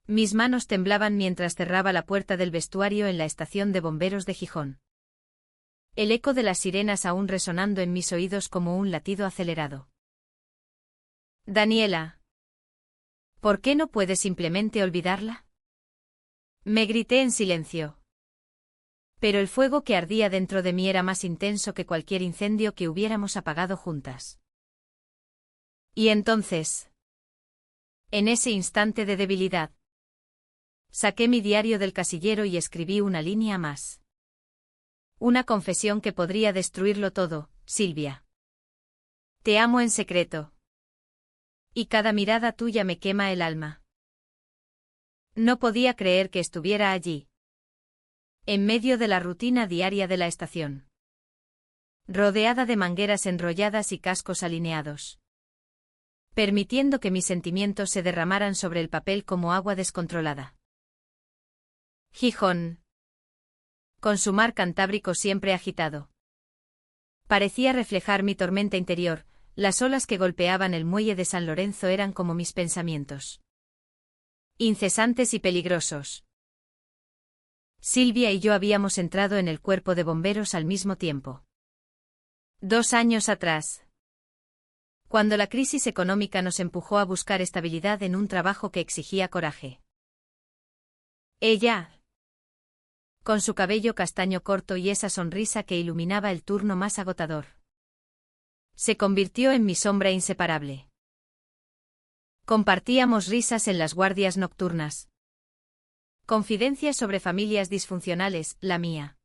Mis manos temblaban mientras cerraba la puerta del vestuario en la estación de bomberos de Gijón. El eco de las sirenas aún resonando en mis oídos como un latido acelerado. Daniela. ¿Por qué no puedes simplemente olvidarla? Me grité en silencio. Pero el fuego que ardía dentro de mí era más intenso que cualquier incendio que hubiéramos apagado juntas. Y entonces, en ese instante de debilidad, saqué mi diario del casillero y escribí una línea más. Una confesión que podría destruirlo todo, Silvia. Te amo en secreto. Y cada mirada tuya me quema el alma. No podía creer que estuviera allí, en medio de la rutina diaria de la estación, rodeada de mangueras enrolladas y cascos alineados, permitiendo que mis sentimientos se derramaran sobre el papel como agua descontrolada. Gijón. Con su mar Cantábrico siempre agitado. Parecía reflejar mi tormenta interior, las olas que golpeaban el muelle de San Lorenzo eran como mis pensamientos. Incesantes y peligrosos. Silvia y yo habíamos entrado en el cuerpo de bomberos al mismo tiempo. 2 años atrás. Cuando la crisis económica nos empujó a buscar estabilidad en un trabajo que exigía coraje. Ella, con su cabello castaño corto y esa sonrisa que iluminaba el turno más agotador, se convirtió en mi sombra inseparable. Compartíamos risas en las guardias nocturnas. Confidencias sobre familias disfuncionales, la mía.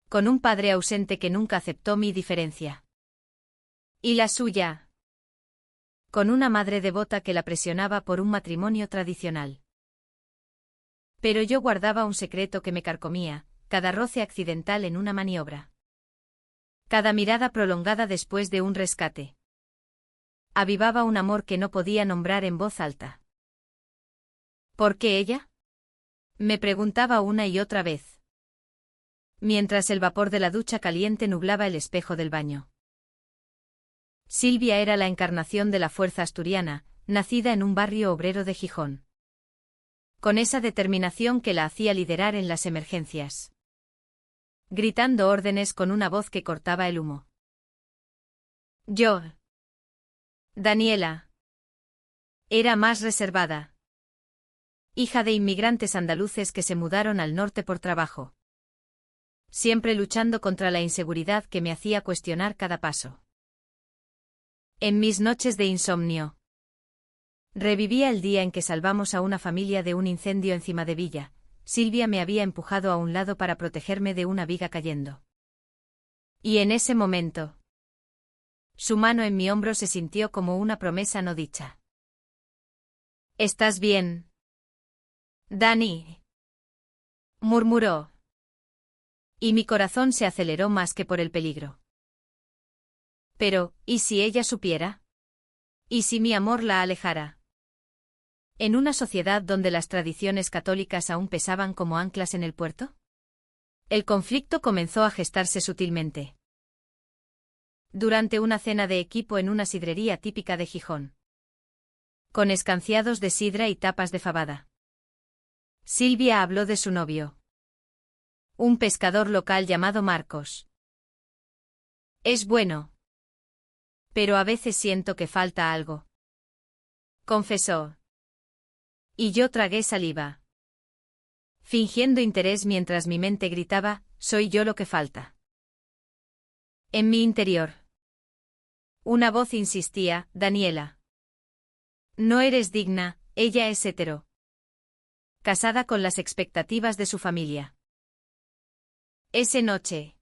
Con un padre ausente que nunca aceptó mi diferencia. Y la suya. Con una madre devota que la presionaba por un matrimonio tradicional. Pero yo guardaba un secreto que me carcomía, cada roce accidental en una maniobra. Cada mirada prolongada después de un rescate. Avivaba un amor que no podía nombrar en voz alta. ¿Por qué ella? Me preguntaba una y otra vez, mientras el vapor de la ducha caliente nublaba el espejo del baño. Silvia era la encarnación de la fuerza asturiana, nacida en un barrio obrero de Gijón. Con esa determinación que la hacía liderar en las emergencias. Gritando órdenes con una voz que cortaba el humo. Yo, Daniela, era más reservada. Hija de inmigrantes andaluces que se mudaron al norte por trabajo. Siempre luchando contra la inseguridad que me hacía cuestionar cada paso. En mis noches de insomnio, revivía el día en que salvamos a una familia de un incendio en Cimadevilla. Silvia me había empujado a un lado para protegerme de una viga cayendo. Y en ese momento, su mano en mi hombro se sintió como una promesa no dicha. ¿Estás bien, Dani?, murmuró. Y mi corazón se aceleró más que por el peligro. Pero, ¿y si ella supiera? ¿Y si mi amor la alejara? ¿En una sociedad donde las tradiciones católicas aún pesaban como anclas en el puerto? El conflicto comenzó a gestarse sutilmente. Durante una cena de equipo en una sidrería típica de Gijón. Con escanciados de sidra y tapas de fabada. Silvia habló de su novio. Un pescador local llamado Marcos. Es bueno. Pero a veces siento que falta algo. Confesó. Y yo tragué saliva. Fingiendo interés mientras mi mente gritaba, soy yo lo que falta. En mi interior. Una voz insistía, Daniela. No eres digna, ella es hetero. Casada con las expectativas de su familia. Esa noche.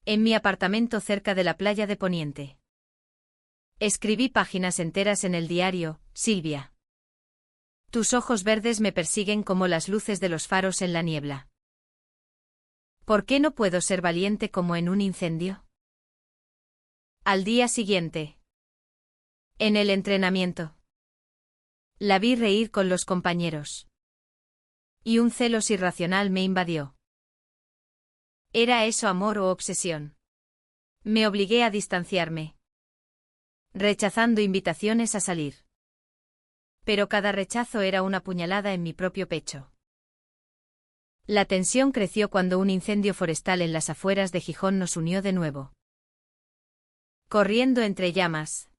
En mi apartamento cerca de la playa de Poniente. Escribí páginas enteras en el diario, Silvia. Tus ojos verdes me persiguen como las luces de los faros en la niebla. ¿Por qué no puedo ser valiente como en un incendio? Al día siguiente. En el entrenamiento. La vi reír con los compañeros. Y un celos irracional me invadió. ¿Era eso amor o obsesión? Me obligué a distanciarme. Rechazando invitaciones a salir. Pero cada rechazo era una puñalada en mi propio pecho. La tensión creció cuando un incendio forestal en las afueras de Gijón nos unió de nuevo. Corriendo entre llamas.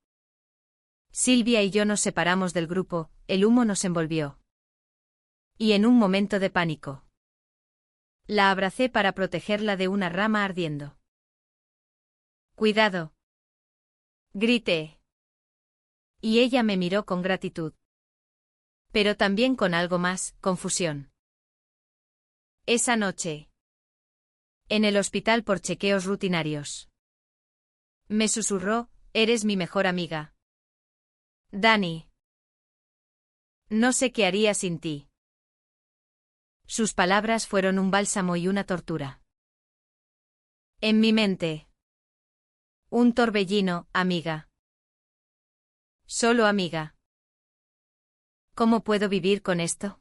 Silvia y yo nos separamos del grupo, el humo nos envolvió. Y en un momento de pánico. La abracé para protegerla de una rama ardiendo. ¡Cuidado! Grité. Y ella me miró con gratitud. Pero también con algo más, confusión. Esa noche. En el hospital por chequeos rutinarios. Me susurró, eres mi mejor amiga. Dani. No sé qué haría sin ti. Sus palabras fueron un bálsamo y una tortura. En mi mente. Un torbellino, amiga. Solo amiga. ¿Cómo puedo vivir con esto?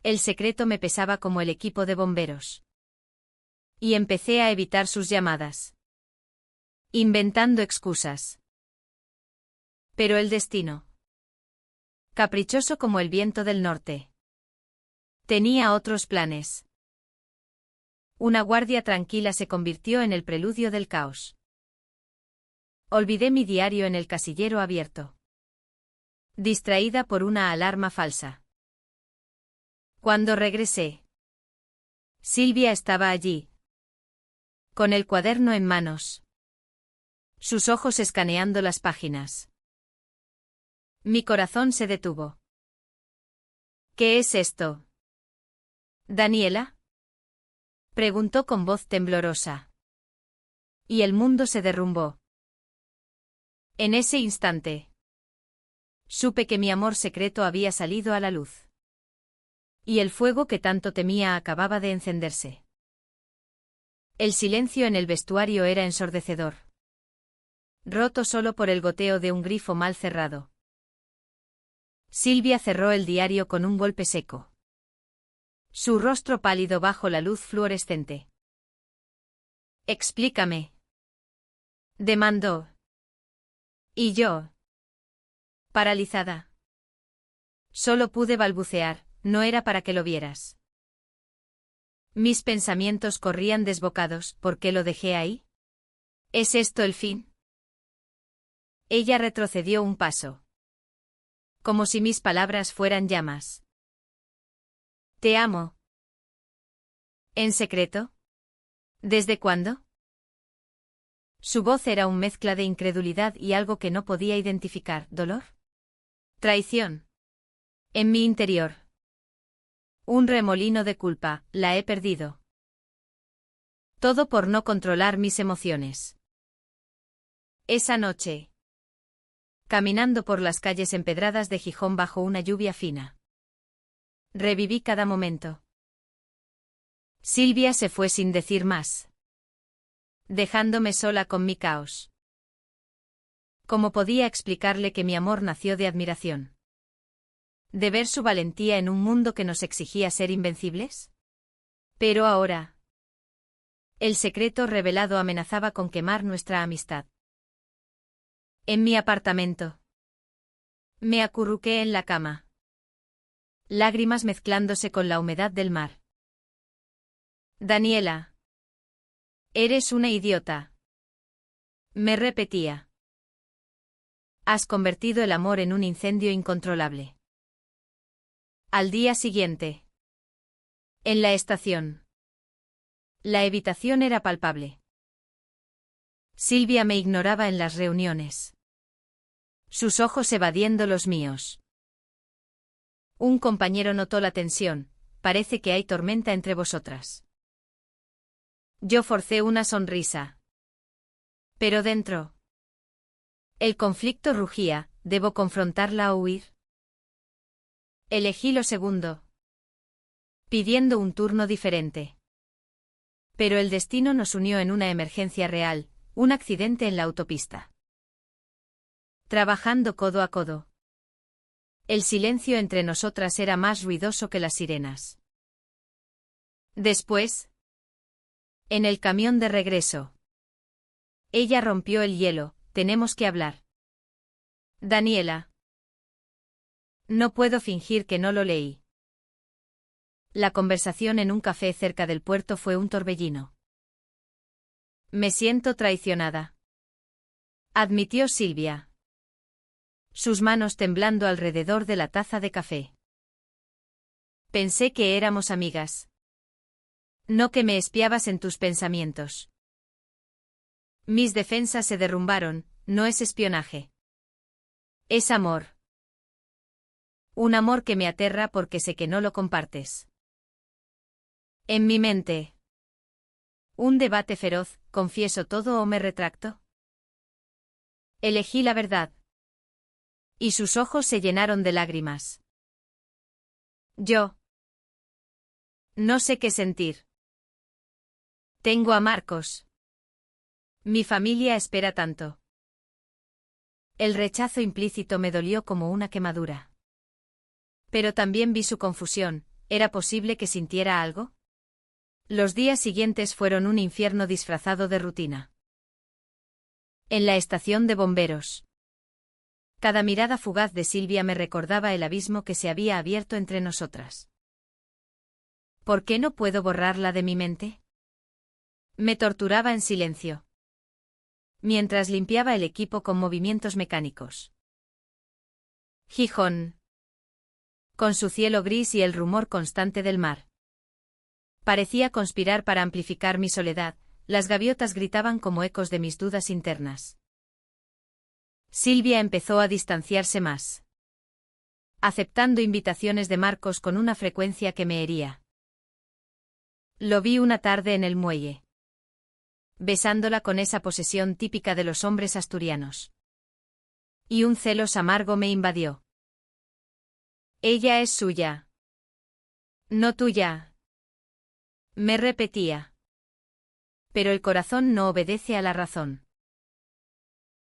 El secreto me pesaba como el equipo de bomberos. Y empecé a evitar sus llamadas. Inventando excusas. Pero el destino. Caprichoso como el viento del norte. Tenía otros planes. Una guardia tranquila se convirtió en el preludio del caos. Olvidé mi diario en el casillero abierto. Distraída por una alarma falsa. Cuando regresé. Silvia estaba allí. Con el cuaderno en manos. Sus ojos escaneando las páginas. Mi corazón se detuvo. ¿Qué es esto? ¿Daniela? Preguntó con voz temblorosa. Y el mundo se derrumbó. En ese instante. Supe que mi amor secreto había salido a la luz. Y el fuego que tanto temía acababa de encenderse. El silencio en el vestuario era ensordecedor. Roto solo por el goteo de un grifo mal cerrado. Silvia cerró el diario con un golpe seco. Su rostro pálido bajo la luz fluorescente. Explícame. Demandó. Y yo. Paralizada. Solo pude balbucear, no era para que lo vieras. Mis pensamientos corrían desbocados, ¿por qué lo dejé ahí? ¿Es esto el fin? Ella retrocedió un paso. Como si mis palabras fueran llamas. Te amo. ¿En secreto? ¿Desde cuándo? Su voz era una mezcla de incredulidad y algo que no podía identificar, ¿dolor? Traición. En mi interior. Un remolino de culpa, la he perdido. Todo por no controlar mis emociones. Esa noche. Caminando por las calles empedradas de Gijón bajo una lluvia fina. Reviví cada momento. Silvia se fue sin decir más. Dejándome sola con mi caos. ¿Cómo podía explicarle que mi amor nació de admiración? ¿De ver su valentía en un mundo que nos exigía ser invencibles? Pero ahora. El secreto revelado amenazaba con quemar nuestra amistad. En mi apartamento. Me acurruqué en la cama. Lágrimas mezclándose con la humedad del mar. Daniela. Eres una idiota. Me repetía. Has convertido el amor en un incendio incontrolable. Al día siguiente. En la estación. La evitación era palpable. Silvia me ignoraba en las reuniones. Sus ojos evadiendo los míos. Un compañero notó la tensión, parece que hay tormenta entre vosotras. Yo forcé una sonrisa. Pero dentro. El conflicto rugía, ¿debo confrontarla o huir? Elegí lo segundo. Pidiendo un turno diferente. Pero el destino nos unió en una emergencia real, un accidente en la autopista. Trabajando codo a codo. El silencio entre nosotras era más ruidoso que las sirenas. Después. En el camión de regreso. Ella rompió el hielo, tenemos que hablar. Daniela. No puedo fingir que no lo leí. La conversación en un café cerca del puerto fue un torbellino. Me siento traicionada, admitió Silvia, sus manos temblando alrededor de la taza de café. Pensé que éramos amigas. No que me espiabas en tus pensamientos. Mis defensas se derrumbaron, no es espionaje. Es amor. Un amor que me aterra porque sé que no lo compartes. En mi mente. Un debate feroz, ¿confieso todo o me retracto? Elegí la verdad. Y sus ojos se llenaron de lágrimas. Yo. No sé qué sentir. Tengo a Marcos. Mi familia espera tanto. El rechazo implícito me dolió como una quemadura. Pero también vi su confusión, ¿era posible que sintiera algo? Los días siguientes fueron un infierno disfrazado de rutina. En la estación de bomberos. Cada mirada fugaz de Silvia me recordaba el abismo que se había abierto entre nosotras. ¿Por qué no puedo borrarla de mi mente? Me torturaba en silencio. Mientras limpiaba el equipo con movimientos mecánicos. Gijón. Con su cielo gris y el rumor constante del mar. Parecía conspirar para amplificar mi soledad, las gaviotas gritaban como ecos de mis dudas internas. Silvia empezó a distanciarse más. Aceptando invitaciones de Marcos con una frecuencia que me hería. Lo vi una tarde en el muelle. Besándola con esa posesión típica de los hombres asturianos. Y un celos amargo me invadió. Ella es suya. No tuya. Me repetía. Pero el corazón no obedece a la razón.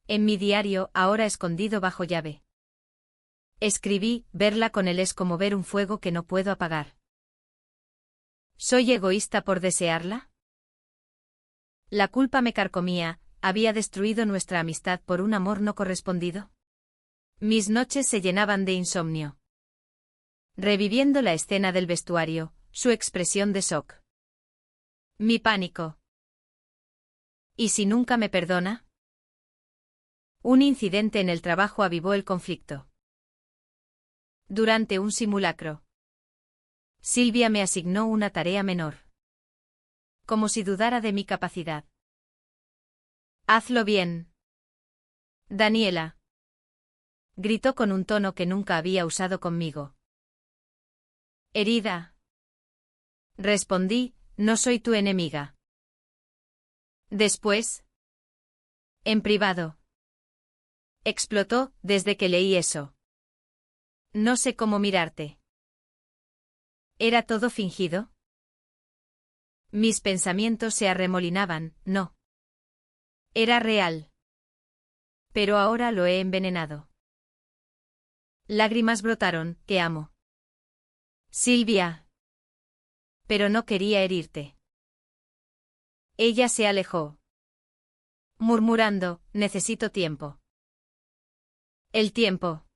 En mi diario, ahora escondido bajo llave. Escribí, verla con él es como ver un fuego que no puedo apagar. ¿Soy egoísta por desearla? La culpa me carcomía, había destruido nuestra amistad por un amor no correspondido. Mis noches se llenaban de insomnio. Reviviendo la escena del vestuario, su expresión de shock. Mi pánico. ¿Y si nunca me perdona? Un incidente en el trabajo avivó el conflicto. Durante un simulacro. Silvia me asignó una tarea menor. Como si dudara de mi capacidad. Hazlo bien. Daniela. Gritó con un tono que nunca había usado conmigo. Herida. Respondí, no soy tu enemiga. Después. En privado. Explotó, desde que leí eso. No sé cómo mirarte. ¿Era todo fingido? Mis pensamientos se arremolinaban, no. Era real. Pero ahora lo he envenenado. Lágrimas brotaron, te amo. Silvia. Pero no quería herirte. Ella se alejó. Murmurando, necesito tiempo. El tiempo.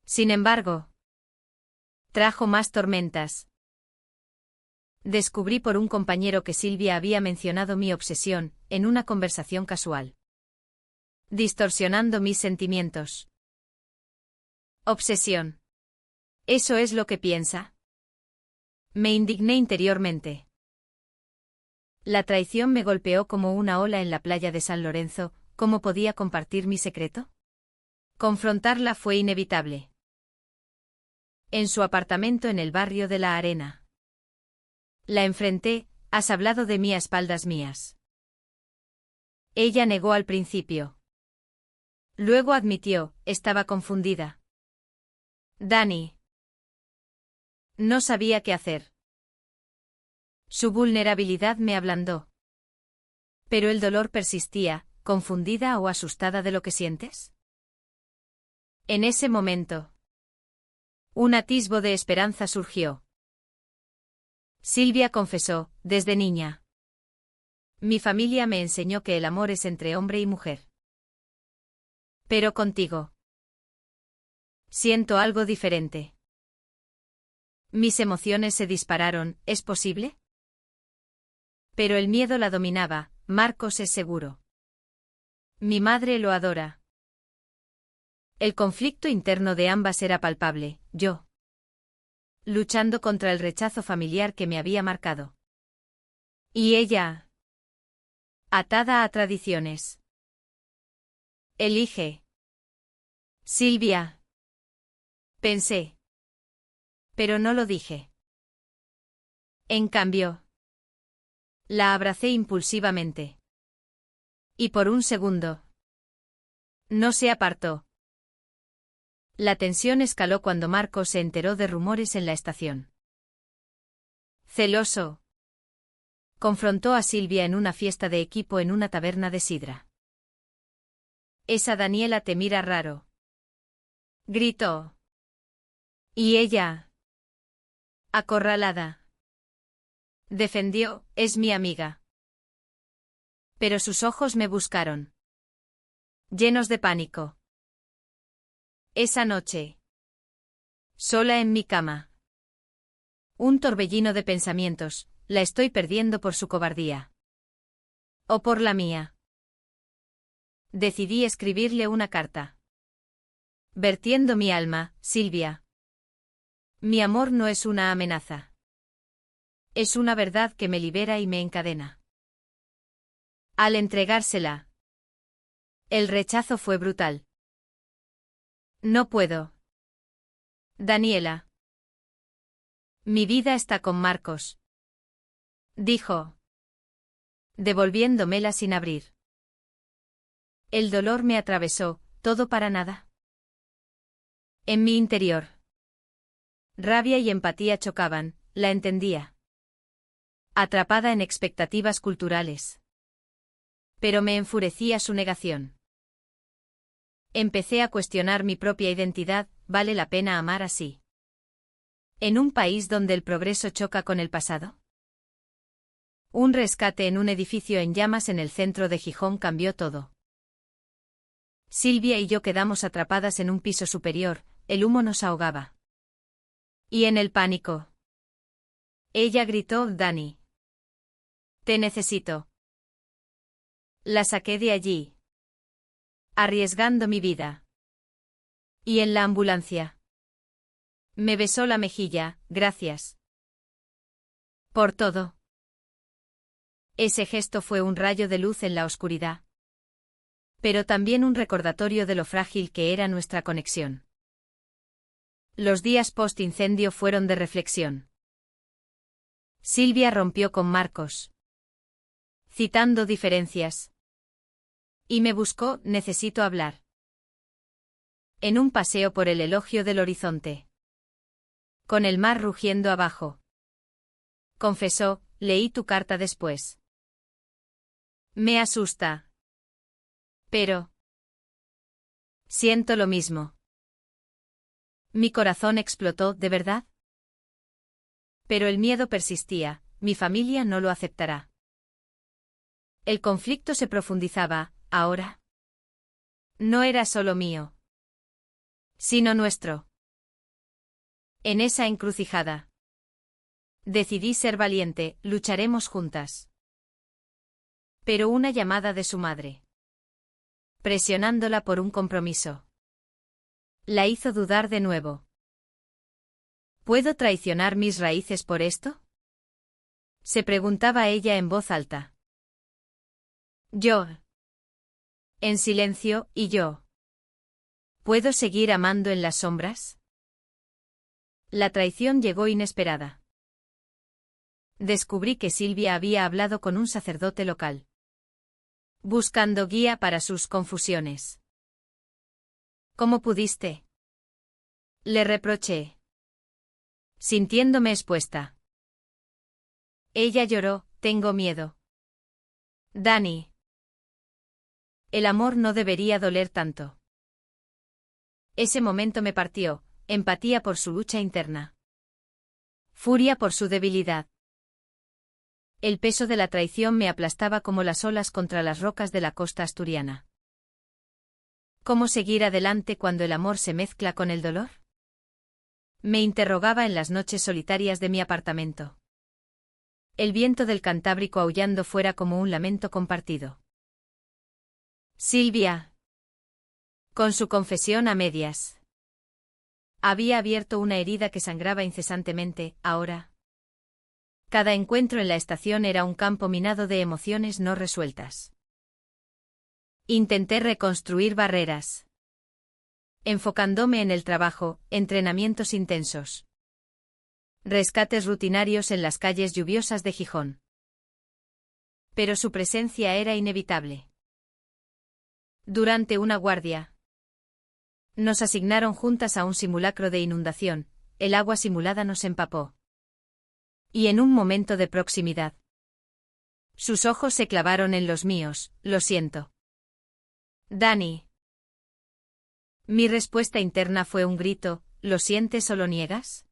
Sin embargo. Trajo más tormentas. Descubrí por un compañero que Silvia había mencionado mi obsesión, en una conversación casual. Distorsionando mis sentimientos. Obsesión. ¿Eso es lo que piensa? Me indigné interiormente. La traición me golpeó como una ola en la playa de San Lorenzo, ¿cómo podía compartir mi secreto? Confrontarla fue inevitable. En su apartamento en el barrio de La Arena. La enfrenté, has hablado de mí a espaldas mías. Ella negó al principio. Luego admitió, estaba confundida. Dani. No sabía qué hacer. Su vulnerabilidad me ablandó. Pero el dolor persistía, confundida o asustada de lo que sientes. En ese momento. Un atisbo de esperanza surgió. Silvia confesó, desde niña. Mi familia me enseñó que el amor es entre hombre y mujer. Pero contigo. Siento algo diferente. Mis emociones se dispararon, ¿es posible? Pero el miedo la dominaba, Marcos es seguro. Mi madre lo adora. El conflicto interno de ambas era palpable, yo luchando contra el rechazo familiar que me había marcado. Y ella, atada a tradiciones. Elige. Silvia. Pensé. Pero no lo dije. En cambio, la abracé impulsivamente. Y por un segundo, no se apartó. La tensión escaló cuando Marcos se enteró de rumores en la estación. Celoso, confrontó a Silvia en una fiesta de equipo en una taberna de sidra. Esa Daniela te mira raro. Gritó. Y ella, acorralada, defendió, es mi amiga. Pero sus ojos me buscaron, llenos de pánico. Esa noche, sola en mi cama. Un torbellino de pensamientos, la estoy perdiendo por su cobardía. O por la mía. Decidí escribirle una carta. Vertiendo mi alma, Silvia. Mi amor no es una amenaza. Es una verdad que me libera y me encadena. Al entregársela, el rechazo fue brutal. No puedo. Daniela. Mi vida está con Marcos. Dijo, devolviéndomela sin abrir. El dolor me atravesó, todo para nada. En mi interior. Rabia y empatía chocaban, la entendía. Atrapada en expectativas culturales. Pero me enfurecía su negación. Empecé a cuestionar mi propia identidad, ¿vale la pena amar así? ¿En un país donde el progreso choca con el pasado? Un rescate en un edificio en llamas en el centro de Gijón cambió todo. Silvia y yo quedamos atrapadas en un piso superior, el humo nos ahogaba. Y en el pánico. Ella gritó, Dani. Te necesito. La saqué de allí. Arriesgando mi vida. Y en la ambulancia. Me besó la mejilla, gracias. Por todo. Ese gesto fue un rayo de luz en la oscuridad. Pero también un recordatorio de lo frágil que era nuestra conexión. Los días post-incendio fueron de reflexión. Silvia rompió con Marcos. Citando diferencias. Y me buscó, necesito hablar. En un paseo por el elogio del horizonte. Con el mar rugiendo abajo. Confesó, leí tu carta después. Me asusta. Pero siento lo mismo. Mi corazón explotó, ¿de verdad? Pero el miedo persistía, mi familia no lo aceptará. El conflicto se profundizaba, ahora. No era solo mío. Sino nuestro. En esa encrucijada. Decidí ser valiente, lucharemos juntas. Pero una llamada de su madre. Presionándola por un compromiso. La hizo dudar de nuevo. ¿Puedo traicionar mis raíces por esto? Se preguntaba ella en voz alta. Yo. En silencio, ¿y yo? ¿Puedo seguir amando en las sombras? La traición llegó inesperada. Descubrí que Silvia había hablado con un sacerdote local. Buscando guía para sus confusiones. ¿Cómo pudiste? Le reproché. Sintiéndome expuesta. Ella lloró, tengo miedo. Dani. El amor no debería doler tanto. Ese momento me partió, empatía por su lucha interna. Furia por su debilidad. El peso de la traición me aplastaba como las olas contra las rocas de la costa asturiana. ¿Cómo seguir adelante cuando el amor se mezcla con el dolor? Me interrogaba en las noches solitarias de mi apartamento. El viento del Cantábrico aullando fuera como un lamento compartido. Silvia. Con su confesión a medias. Había abierto una herida que sangraba incesantemente, ahora. Cada encuentro en la estación era un campo minado de emociones no resueltas. Intenté reconstruir barreras. Enfocándome en el trabajo, entrenamientos intensos. Rescates rutinarios en las calles lluviosas de Gijón. Pero su presencia era inevitable. Durante una guardia. Nos asignaron juntas a un simulacro de inundación, el agua simulada nos empapó. Y en un momento de proximidad. Sus ojos se clavaron en los míos, lo siento. Dani. Mi respuesta interna fue un grito, ¿lo sientes o lo niegas?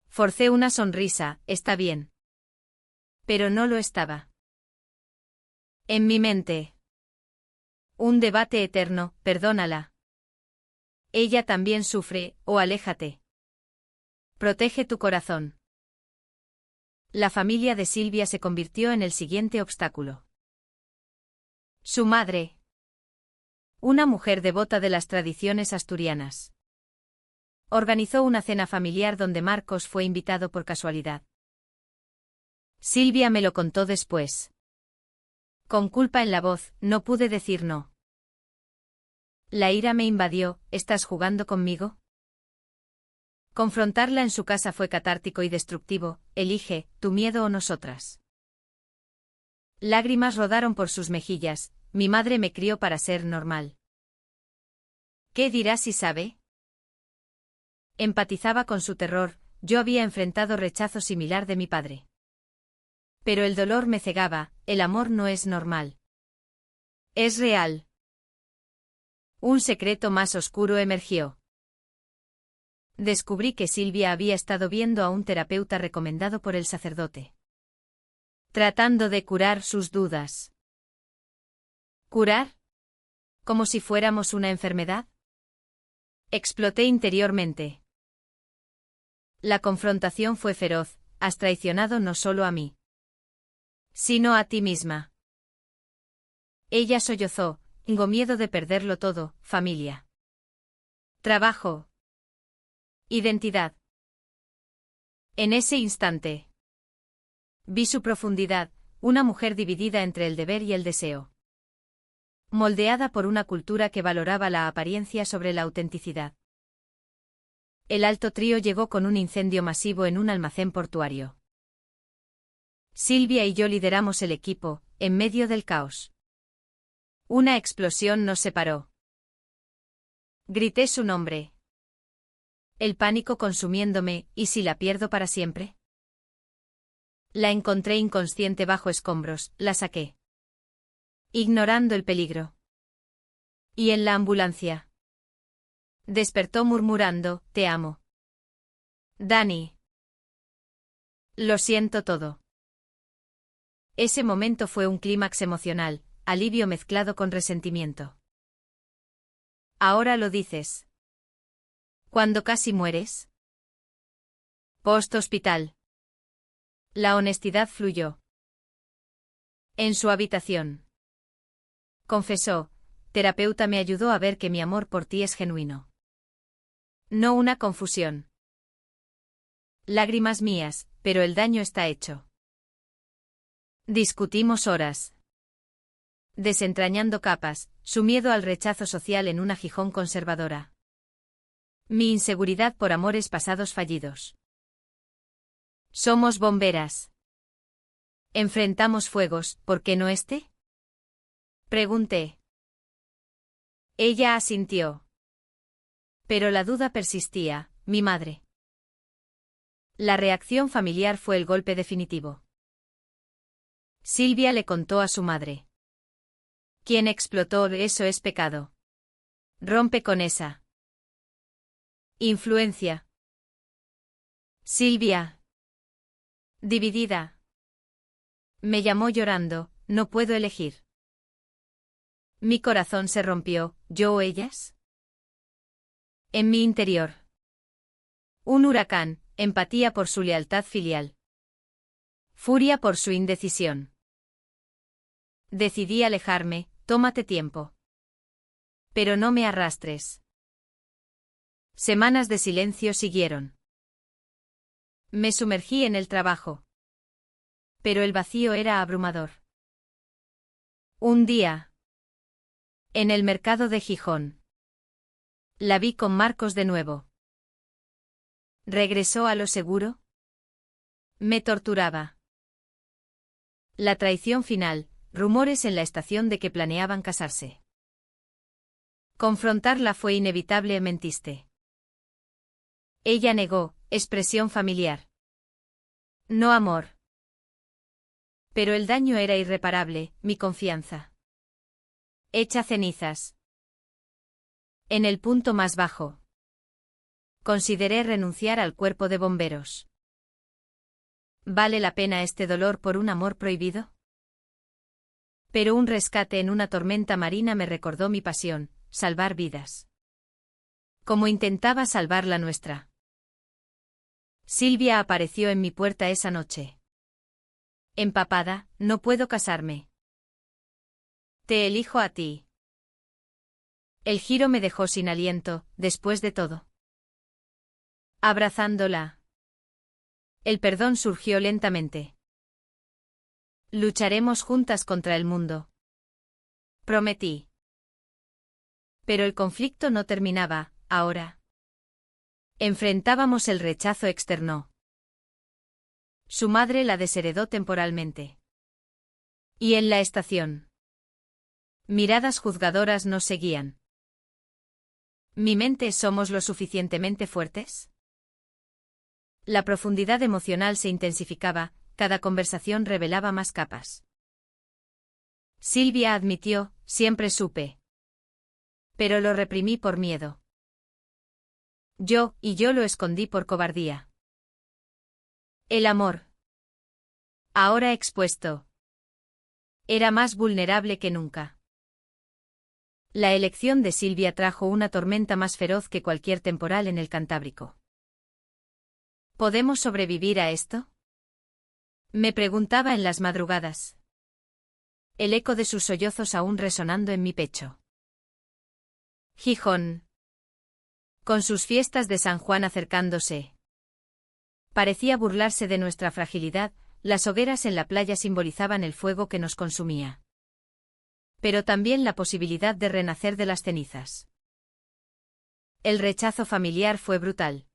Forcé una sonrisa, está bien. Pero no lo estaba. En mi mente. Un debate eterno, perdónala. Ella también sufre, o aléjate. Protege tu corazón. La familia de Silvia se convirtió en el siguiente obstáculo. Su madre. Una mujer devota de las tradiciones asturianas. Organizó una cena familiar donde Marcos fue invitado por casualidad. Silvia me lo contó después. Con culpa en la voz, no pude decir no. La ira me invadió, ¿estás jugando conmigo? Confrontarla en su casa fue catártico y destructivo, elige, tu miedo o nosotras. Lágrimas rodaron por sus mejillas, mi madre me crió para ser normal. ¿Qué dirá si sabe? Empatizaba con su terror, yo había enfrentado rechazo similar de mi padre. Pero el dolor me cegaba, el amor no es normal. Es real. Un secreto más oscuro emergió. Descubrí que Silvia había estado viendo a un terapeuta recomendado por el sacerdote. Tratando de curar sus dudas. ¿Curar? ¿Como si fuéramos una enfermedad? Exploté interiormente. La confrontación fue feroz, has traicionado no solo a mí, sino a ti misma. Ella sollozó, tengo miedo de perderlo todo, familia. Trabajo. Identidad. En ese instante. Vi su profundidad, una mujer dividida entre el deber y el deseo. Moldeada por una cultura que valoraba la apariencia sobre la autenticidad. El alto trío llegó con un incendio masivo en un almacén portuario. Silvia y yo lideramos el equipo, en medio del caos. Una explosión nos separó. Grité su nombre. El pánico consumiéndome, ¿y si la pierdo para siempre? La encontré inconsciente bajo escombros, la saqué. Ignorando el peligro. Y en la ambulancia. Despertó murmurando, te amo. Dani. Lo siento todo. Ese momento fue un clímax emocional, alivio mezclado con resentimiento. Ahora lo dices. ¿Cuándo casi mueres? Post-hospital. La honestidad fluyó. En su habitación. Confesó, terapeuta me ayudó a ver que mi amor por ti es genuino. No una confusión. Lágrimas mías, pero el daño está hecho. Discutimos horas. Desentrañando capas, su miedo al rechazo social en una Gijón conservadora. Mi inseguridad por amores pasados fallidos. Somos bomberas. Enfrentamos fuegos, ¿por qué no este? Pregunté. Ella asintió. Pero la duda persistía, mi madre. La reacción familiar fue el golpe definitivo. Silvia le contó a su madre. Quien explotó, eso es pecado. Rompe con esa influencia. Silvia. Dividida. Me llamó llorando, no puedo elegir. Mi corazón se rompió, ¿yo o ellas? En mi interior. Un huracán, empatía por su lealtad filial. Furia por su indecisión. Decidí alejarme, tómate tiempo. Pero no me arrastres. Semanas de silencio siguieron. Me sumergí en el trabajo. Pero el vacío era abrumador. Un día. En el mercado de Gijón. La vi con Marcos de nuevo. ¿Regresó a lo seguro? Me torturaba. La traición final, rumores en la estación de que planeaban casarse. Confrontarla fue inevitable, mentiste. Ella negó, expresión familiar. No amor. Pero el daño era irreparable, mi confianza. Hecha cenizas. En el punto más bajo. Consideré renunciar al cuerpo de bomberos. ¿Vale la pena este dolor por un amor prohibido? Pero un rescate en una tormenta marina me recordó mi pasión, salvar vidas. Como intentaba salvar la nuestra. Silvia apareció en mi puerta esa noche. Empapada, no puedo casarme. Te elijo a ti. El giro me dejó sin aliento, después de todo. Abrazándola. El perdón surgió lentamente. Lucharemos juntas contra el mundo. Prometí. Pero el conflicto no terminaba, ahora. Enfrentábamos el rechazo externo. Su madre la desheredó temporalmente. Y en la estación. Miradas juzgadoras nos seguían. ¿Mi mente somos lo suficientemente fuertes? La profundidad emocional se intensificaba, cada conversación revelaba más capas. Silvia admitió, siempre supe. Pero lo reprimí por miedo. Yo lo escondí por cobardía. El amor. Ahora expuesto. Era más vulnerable que nunca. La elección de Silvia trajo una tormenta más feroz que cualquier temporal en el Cantábrico. ¿Podemos sobrevivir a esto? Me preguntaba en las madrugadas. El eco de sus sollozos aún resonando en mi pecho. Gijón. Con sus fiestas de San Juan acercándose. Parecía burlarse de nuestra fragilidad, las hogueras en la playa simbolizaban el fuego que nos consumía. Pero también la posibilidad de renacer de las cenizas. El rechazo familiar fue brutal.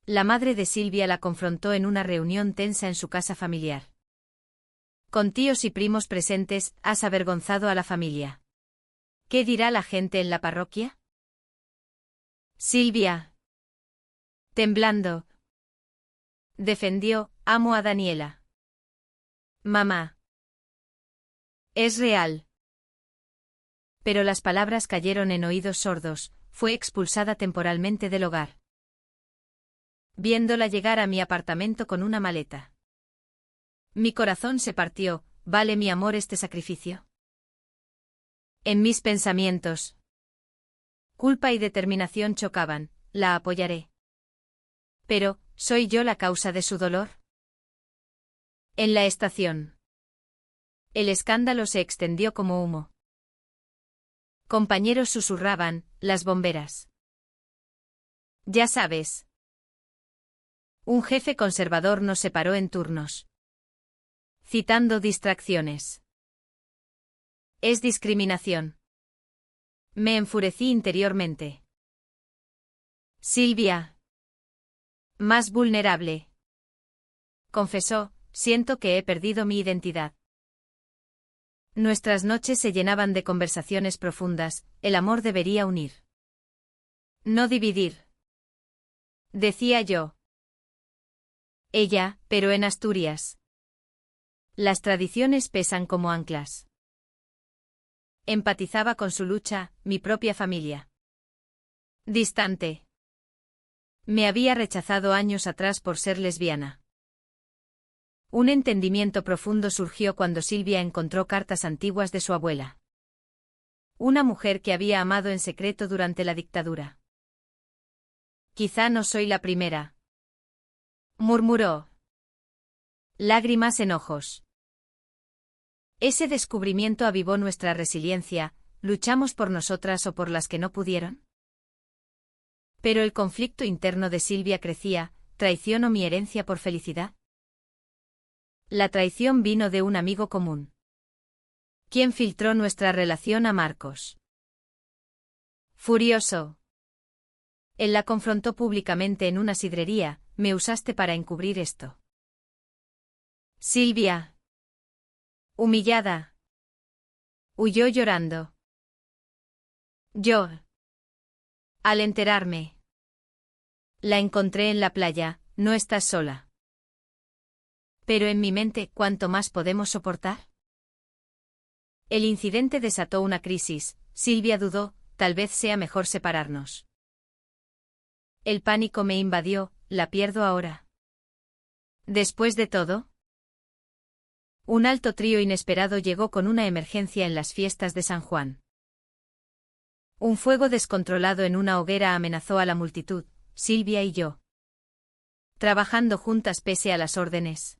La madre de Silvia la confrontó en una reunión tensa en su casa familiar. Con tíos y primos presentes, has avergonzado a la familia. ¿Qué dirá la gente en la parroquia? Silvia. Temblando. Defendió, amo a Daniela. Mamá. Es real. Pero las palabras cayeron en oídos sordos, fue expulsada temporalmente del hogar. Viéndola llegar a mi apartamento con una maleta. Mi corazón se partió, ¿vale mi amor este sacrificio? En mis pensamientos. Culpa y determinación chocaban, la apoyaré. Pero, ¿soy yo la causa de su dolor? En la estación. El escándalo se extendió como humo. Compañeros susurraban, las bomberas. Ya sabes. Un jefe conservador nos separó en turnos. Citando distracciones. Es discriminación. Me enfurecí interiormente. Silvia. Más vulnerable. Confesó, siento que he perdido mi identidad. Nuestras noches se llenaban de conversaciones profundas, el amor debería unir. No dividir. Decía yo. Ella, pero en Asturias. Las tradiciones pesan como anclas. Empatizaba con su lucha, mi propia familia. Distante. Me había rechazado años atrás por ser lesbiana. Un entendimiento profundo surgió cuando Silvia encontró cartas antiguas de su abuela. Una mujer que había amado en secreto durante la dictadura. Quizá no soy la primera, murmuró. Lágrimas en ojos. Ese descubrimiento avivó nuestra resiliencia, luchamos por nosotras o por las que no pudieron. Pero el conflicto interno de Silvia crecía, ¿traición o mi herencia por felicidad? La traición vino de un amigo común. ¿Quién filtró nuestra relación a Marcos? Furioso. Él la confrontó públicamente en una sidrería, me usaste para encubrir esto. Silvia. Humillada. Huyó llorando. Yo. Al enterarme. La encontré en la playa, no estás sola. Pero en mi mente, ¿cuánto más podemos soportar? El incidente desató una crisis, Silvia dudó, tal vez sea mejor separarnos. El pánico me invadió, ¿la pierdo ahora? Después de todo. Un alto trío inesperado llegó con una emergencia en las fiestas de San Juan. Un fuego descontrolado en una hoguera amenazó a la multitud, Silvia y yo. Trabajando juntas pese a las órdenes.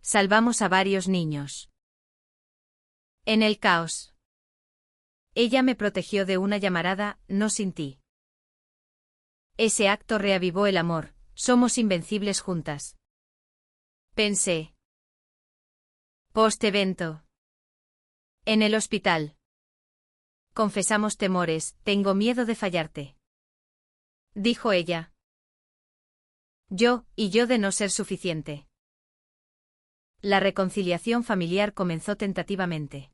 Salvamos a varios niños. En el caos. Ella me protegió de una llamarada, no sin ti. Ese acto reavivó el amor, somos invencibles juntas. Pensé. Post-evento. En el hospital. Confesamos temores, tengo miedo de fallarte. Dijo ella. Yo de no ser suficiente. La reconciliación familiar comenzó tentativamente.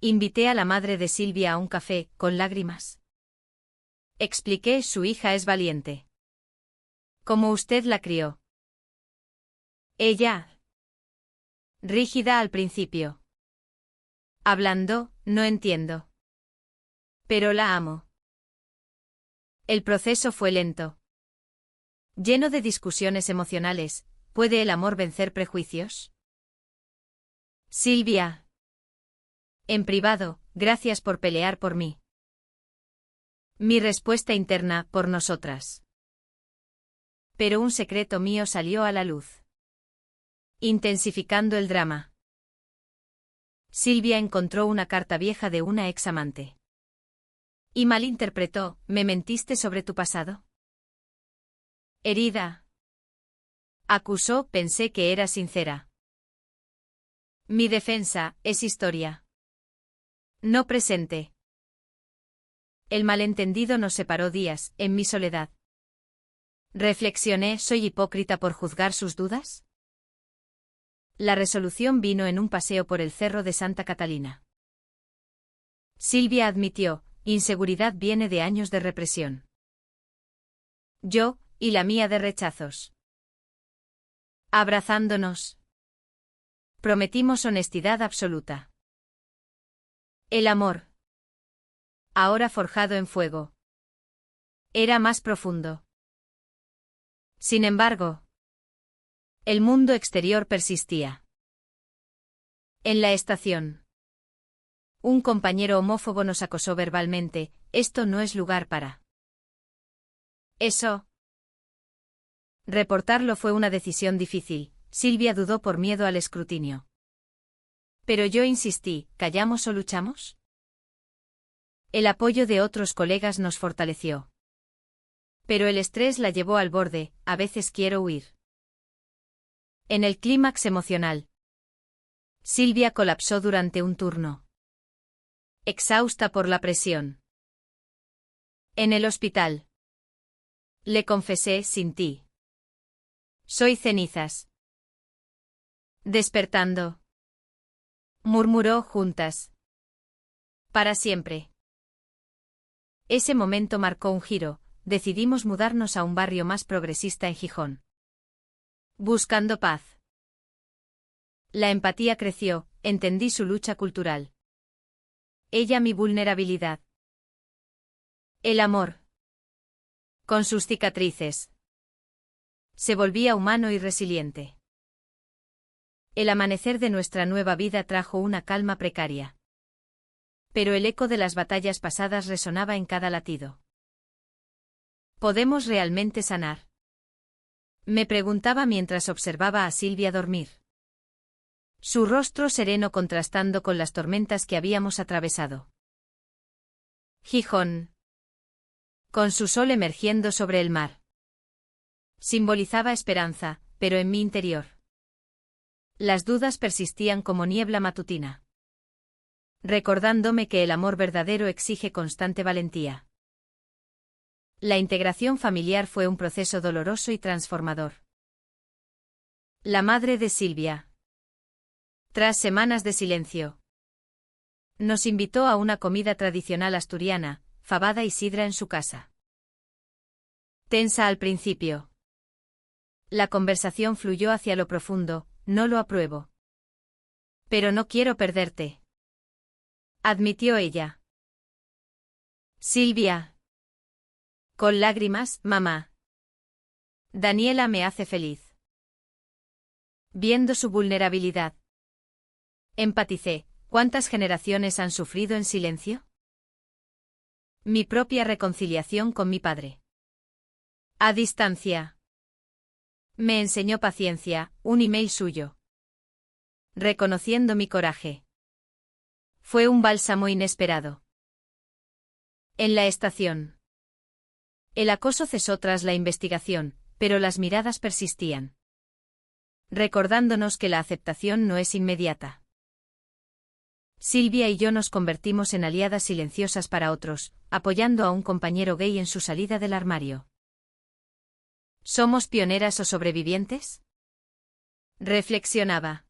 Invité a la madre de Silvia a un café, con lágrimas. Expliqué, su hija es valiente. Como usted la crió. Ella. Rígida al principio. Hablando, no entiendo. Pero la amo. El proceso fue lento. Lleno de discusiones emocionales, ¿puede el amor vencer prejuicios? Silvia. En privado, gracias por pelear por mí. Mi respuesta interna, por nosotras. Pero un secreto mío salió a la luz. Intensificando el drama. Silvia encontró una carta vieja de una ex amante. Y malinterpretó, ¿me mentiste sobre tu pasado? Herida. Acusó, pensé que era sincera. Mi defensa, es historia. No presente. El malentendido nos separó días, en mi soledad. Reflexioné, ¿soy hipócrita por juzgar sus dudas? La resolución vino en un paseo por el cerro de Santa Catalina. Silvia admitió, inseguridad viene de años de represión. Yo, y la mía de rechazos. Abrazándonos. Prometimos honestidad absoluta. El amor. Ahora forjado en fuego. Era más profundo. Sin embargo, el mundo exterior persistía. En la estación. Un compañero homófobo nos acosó verbalmente, esto no es lugar para. Eso. Reportarlo fue una decisión difícil, Silvia dudó por miedo al escrutinio. Pero yo insistí, ¿callamos o luchamos? El apoyo de otros colegas nos fortaleció. Pero el estrés la llevó al borde, a veces quiero huir. En el clímax emocional. Silvia colapsó durante un turno. Exhausta por la presión. En el hospital. Le confesé, sin ti. Soy cenizas. Despertando. Murmuró juntas. Para siempre. Ese momento marcó un giro, decidimos mudarnos a un barrio más progresista en Gijón. Buscando paz. La empatía creció, entendí su lucha cultural. Ella mi vulnerabilidad. El amor. Con sus cicatrices. Se volvía humano y resiliente. El amanecer de nuestra nueva vida trajo una calma precaria. Pero el eco de las batallas pasadas resonaba en cada latido. ¿Podemos realmente sanar? Me preguntaba mientras observaba a Silvia dormir. Su rostro sereno contrastando con las tormentas que habíamos atravesado. Gijón. Con su sol emergiendo sobre el mar. Simbolizaba esperanza, pero en mi interior. Las dudas persistían como niebla matutina. Recordándome que el amor verdadero exige constante valentía. La integración familiar fue un proceso doloroso y transformador. La madre de Silvia. Tras semanas de silencio, nos invitó a una comida tradicional asturiana, fabada y sidra en su casa. Tensa al principio. La conversación fluyó hacia lo profundo, no lo apruebo. Pero no quiero perderte. Admitió ella. Silvia. Con lágrimas, mamá. Daniela me hace feliz. Viendo su vulnerabilidad. Empaticé. ¿Cuántas generaciones han sufrido en silencio? Mi propia reconciliación con mi padre. A distancia. Me enseñó paciencia, un email suyo. Reconociendo mi coraje. Fue un bálsamo inesperado. En la estación. El acoso cesó tras la investigación, pero las miradas persistían. Recordándonos que la aceptación no es inmediata. Silvia y yo nos convertimos en aliadas silenciosas para otros, apoyando a un compañero gay en su salida del armario. ¿Somos pioneras o sobrevivientes? Reflexionaba.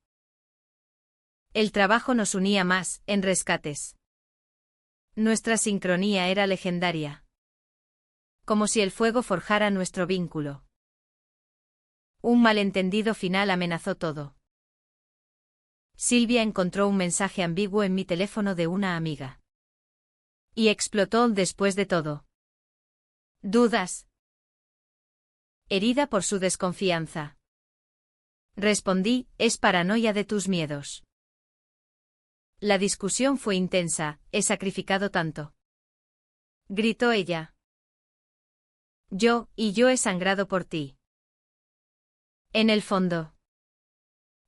El trabajo nos unía más, en rescates. Nuestra sincronía era legendaria. Como si el fuego forjara nuestro vínculo. Un malentendido final amenazó todo. Silvia encontró un mensaje ambiguo en mi teléfono de una amiga. Y explotó después de todo. ¿Dudas? Herida por su desconfianza. Respondí, es paranoia de tus miedos. La discusión fue intensa, he sacrificado tanto. Gritó ella. Yo he sangrado por ti. En el fondo.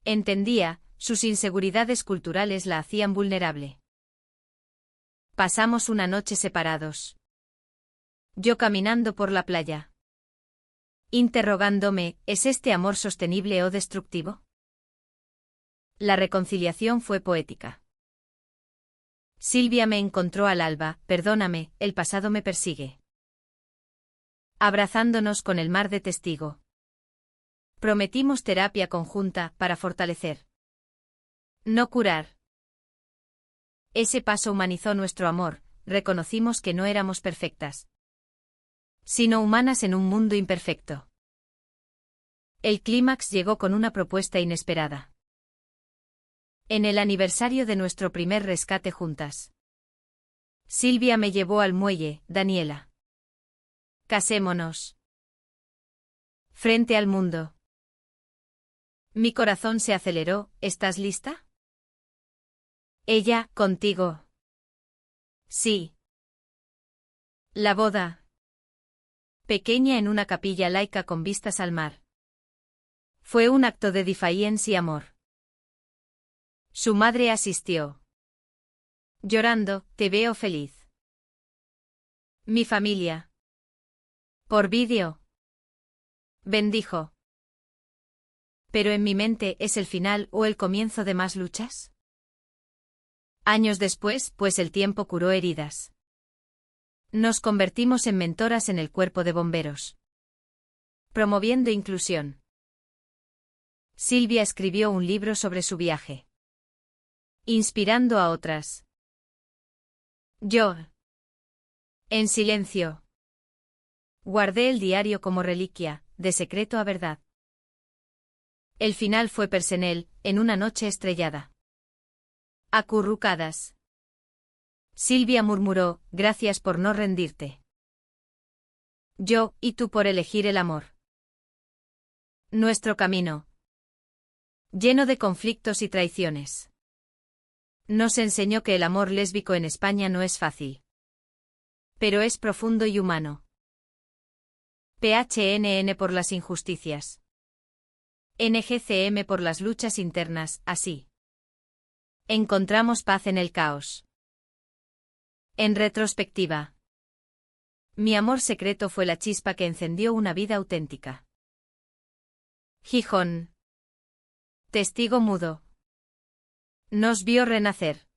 Entendía. Sus inseguridades culturales la hacían vulnerable. Pasamos una noche separados. Yo caminando por la playa. Interrogándome, ¿es este amor sostenible o destructivo? La reconciliación fue poética. Silvia me encontró al alba, perdóname, el pasado me persigue. Abrazándonos con el mar de testigo. Prometimos terapia conjunta para fortalecer. No curar. Ese paso humanizó nuestro amor, reconocimos que no éramos perfectas. Sino humanas en un mundo imperfecto. El clímax llegó con una propuesta inesperada. En el aniversario de nuestro primer rescate juntas. Silvia me llevó al muelle, Daniela. Casémonos. Frente al mundo. Mi corazón se aceleró, ¿estás lista? Ella, contigo. Sí. La boda. Pequeña en una capilla laica con vistas al mar. Fue un acto de defiance y amor. Su madre asistió. Llorando, te veo feliz. Mi familia. Por vídeo. Bendijo. Pero en mi mente, ¿es el final o el comienzo de más luchas? Años después, pues el tiempo curó heridas. Nos convertimos en mentoras en el cuerpo de bomberos. Promoviendo inclusión. Silvia escribió un libro sobre su viaje. Inspirando a otras. Yo. En silencio. Guardé el diario como reliquia, de secreto a verdad. El final fue personal, en una noche estrellada. Acurrucadas. Silvia murmuró, gracias por no rendirte. Yo, y tú por elegir el amor. Nuestro camino. Lleno de conflictos y traiciones. Nos enseñó que el amor lésbico en España no es fácil. Pero es profundo y humano. PHNN por las injusticias. NGCM por las luchas internas, así. Encontramos paz en el caos. En retrospectiva. Mi amor secreto fue la chispa que encendió una vida auténtica. Gijón. Testigo mudo. Nos vio renacer.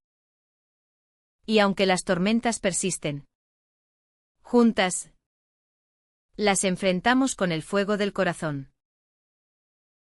Y aunque las tormentas persisten, juntas, las enfrentamos con el fuego del corazón.